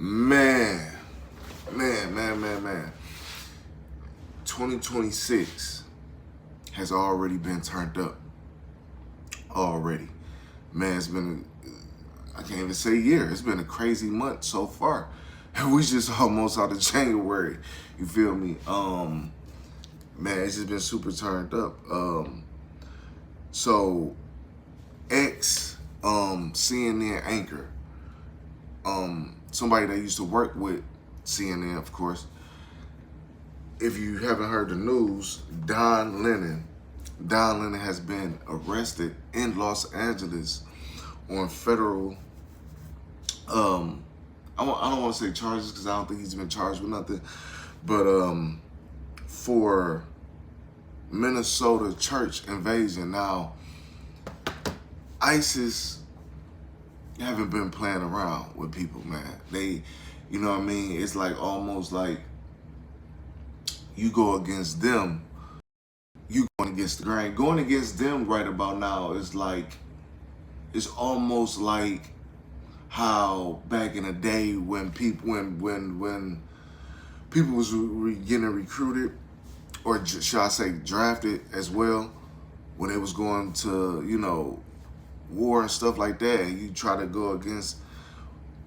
Man, man. 2026 has already been turned up. Already. Man, it's been, I can't even say year. It's been a crazy month so far. And we just almost out of January. You feel me? Man, it's just been super turned up. So, CNN anchor, somebody that used to work with CNN, of course. If you haven't heard the news, Don Lemon has been arrested in Los Angeles on federal, I don't want to say charges because I don't think he's been charged with nothing, but for Minnesota church invasion. Now, ISIS haven't been playing around with people, man. They, you know what I mean? It's like almost like you go against them, you going against the grain. Going against them right about now is like, it's almost like how back in the day when people, when people was getting recruited, or should I say drafted as well, when they was going to, you know, war and stuff like that, and you try to go against,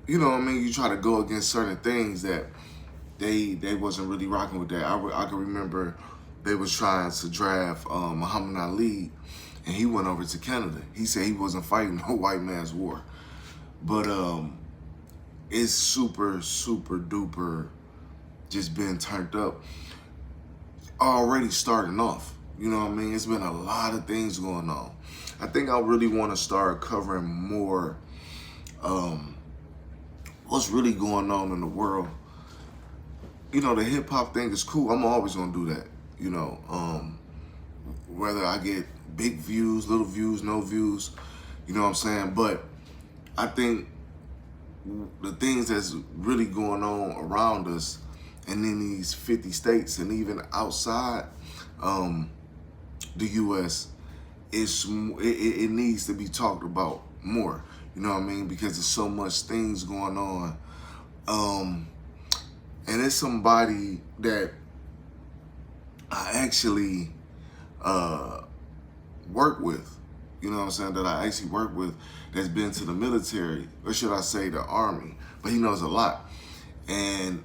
you know what I mean, you try to go against certain things that they wasn't really rocking with that. I can remember they was trying to draft Muhammad Ali, and he went over to Canada. He said he wasn't fighting no white man's war. But it's super duper just been turned up. Already starting off. You know what I mean? It's been a lot of things going on. I think I really want to start covering more what's really going on in the world. You know, the hip hop thing is cool. I'm always gonna do that. You know, whether I get big views, little views, no views, you know what I'm saying? But I think the things that's really going on around us and in these 50 states and even outside the U.S., it needs to be talked about more. You know what I mean? Because there's so much things going on. And it's somebody that I actually work with, you know what I'm saying, that I actually work with, that's been to the military, or should I say the Army, but he knows a lot. And,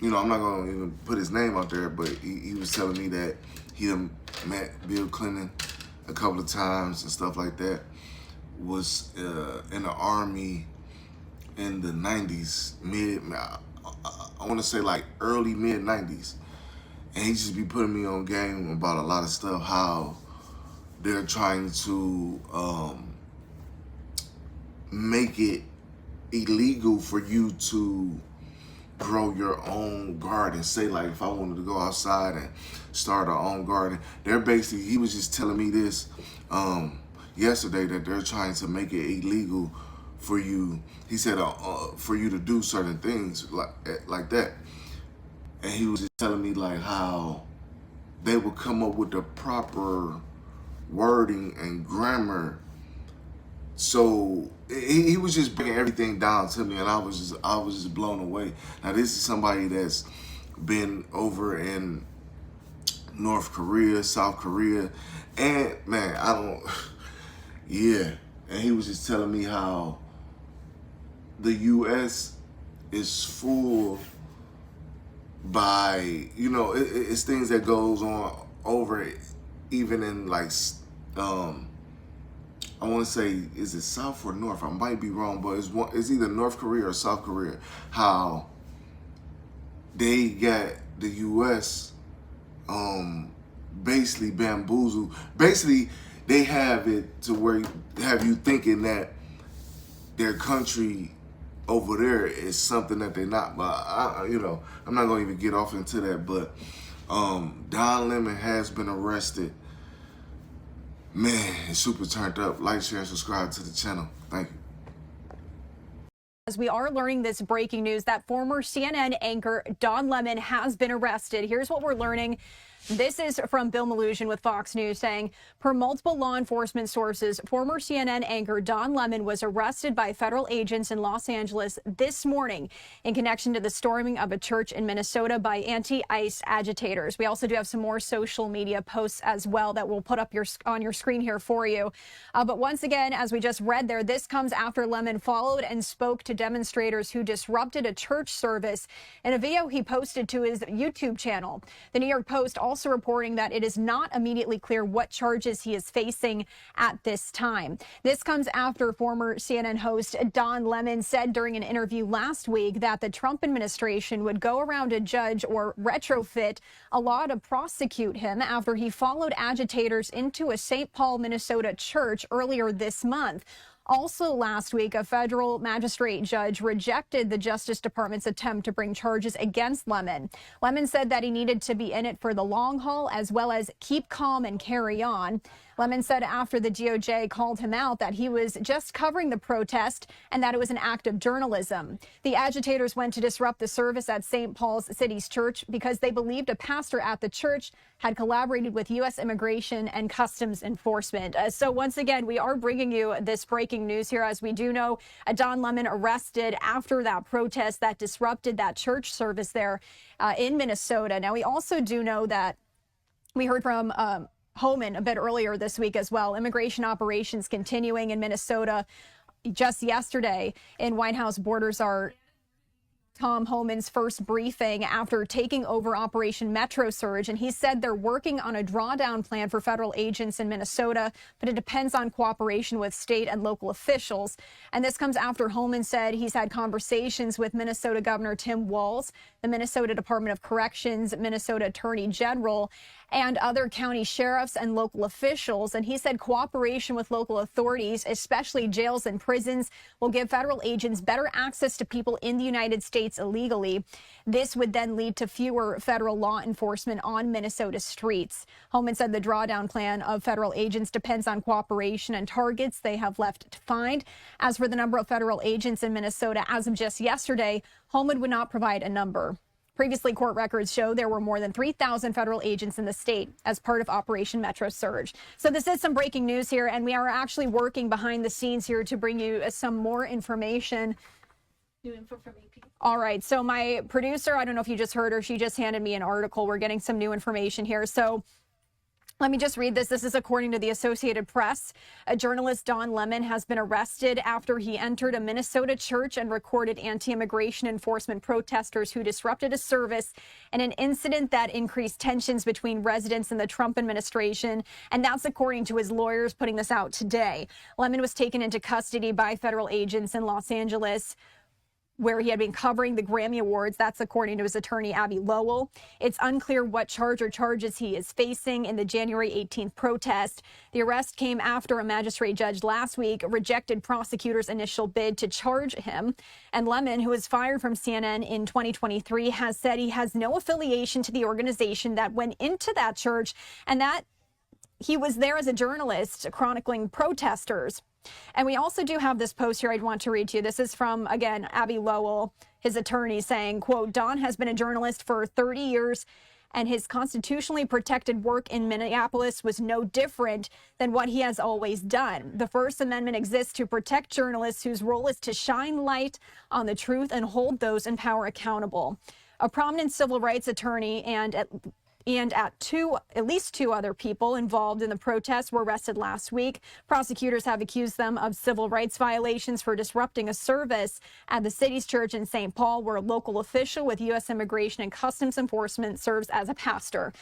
you know, I'm not gonna even put his name out there, but he was telling me that he done met Bill Clinton a couple of times and stuff like that, was in the Army in the 90s, I want to say like early mid 90s. And he just be putting me on game about a lot of stuff, how they're trying to make it illegal for you to grow your own garden. Say like if I wanted to go outside and start our own garden, they're basically, he was just telling me this yesterday, that they're trying to make it illegal for you. He said for you to do certain things like that. And he was just telling me like how they would come up with the proper wording and grammar. So he was just bringing everything down to me, and I was just blown away. Now this is somebody that's been over in North Korea, South Korea, and man, yeah. And he was just telling me how the U.S. is full by, you know, it's things that goes on over even in like, I want to say, is it South or North? I might be wrong, but it's either North Korea or South Korea. How they got the U.S. Basically bamboozled. Basically, they have it to where have you thinking that their country over there is something that they're not. But you know, I'm not gonna even get off into that. But Don Lemon has been arrested. Man, it's super turned up. Like, share, and subscribe to the channel. Thank you. As we are learning this breaking news that former CNN anchor Don Lemon has been arrested. Here's what we're learning. This is from Bill Malugin with Fox News saying, per multiple law enforcement sources, former CNN anchor Don Lemon was arrested by federal agents in Los Angeles this morning in connection to the storming of a church in Minnesota by anti-ICE agitators. We also do have some more social media posts as well that we'll put up on your screen here for you. But once again, as we just read there, this comes after Lemon followed and spoke to demonstrators who disrupted a church service in a video he posted to his YouTube channel. The New York Post also reporting that it is not immediately clear what charges he is facing at this time. This comes after former CNN host Don Lemon said during an interview last week that the Trump administration would go around a judge or retrofit a law to prosecute him after he followed agitators into a St. Paul, Minnesota church earlier this month. Also last week, a federal magistrate judge rejected the Justice Department's attempt to bring charges against Lemon. Lemon said that he needed to be in it for the long haul as well as keep calm and carry on. Lemon said after the DOJ called him out that he was just covering the protest and that it was an act of journalism. The agitators went to disrupt the service at St. Paul's City's church because they believed a pastor at the church had collaborated with U.S. Immigration and Customs Enforcement. So once again, we are bringing you this breaking news here. As we do know, Don Lemon arrested after that protest that disrupted that church service there in Minnesota. Now, we also do know that we heard from Homan a bit earlier this week as well. Immigration operations continuing in Minnesota. Just yesterday in White House Borders are Tom Homan's first briefing after taking over Operation Metro Surge, and he said they're working on a drawdown plan for federal agents in Minnesota, but it depends on cooperation with state and local officials. And this comes after Homan said he's had conversations with Minnesota Governor Tim Walz, the Minnesota Department of Corrections, Minnesota Attorney General, and other county sheriffs and local officials. And he said cooperation with local authorities, especially jails and prisons, will give federal agents better access to people in the United States illegally. This would then lead to fewer federal law enforcement on Minnesota streets. Homan said the drawdown plan of federal agents depends on cooperation and targets they have left to find. As for the number of federal agents in Minnesota, as of just yesterday, Homan would not provide a number. Previously, court records show there were more than 3,000 federal agents in the state as part of Operation Metro Surge. So this is some breaking news here, and we are actually working behind the scenes here to bring you some more information. New info from AP. All right, so my producer, I don't know if you just heard her, she just handed me an article. We're getting some new information here. So let me just read this. This is according to the Associated Press. A journalist, Don Lemon, has been arrested after he entered a Minnesota church and recorded anti-immigration enforcement protesters who disrupted a service in an incident that increased tensions between residents and the Trump administration. And that's according to his lawyers putting this out today. Lemon was taken into custody by federal agents in Los Angeles, where he had been covering the Grammy Awards. That's according to his attorney, Abby Lowell. It's unclear what charge or charges he is facing in the January 18th protest. The arrest came after a magistrate judge last week rejected prosecutors' initial bid to charge him. And Lemon, who was fired from CNN in 2023, has said he has no affiliation to the organization that went into that church and that he was there as a journalist chronicling protesters. And we also do have this post here I'd want to read to you. This is from, again, Abby Lowell, his attorney, saying, quote, Don has been a journalist for 30 years, and his constitutionally protected work in Minneapolis was no different than what he has always done. The First Amendment exists to protect journalists whose role is to shine light on the truth and hold those in power accountable. A prominent civil rights attorney and at least two other people involved in the protests were arrested last week. Prosecutors have accused them of civil rights violations for disrupting a service at the city's church in St. Paul, where a local official with U.S. Immigration and Customs Enforcement serves as a pastor.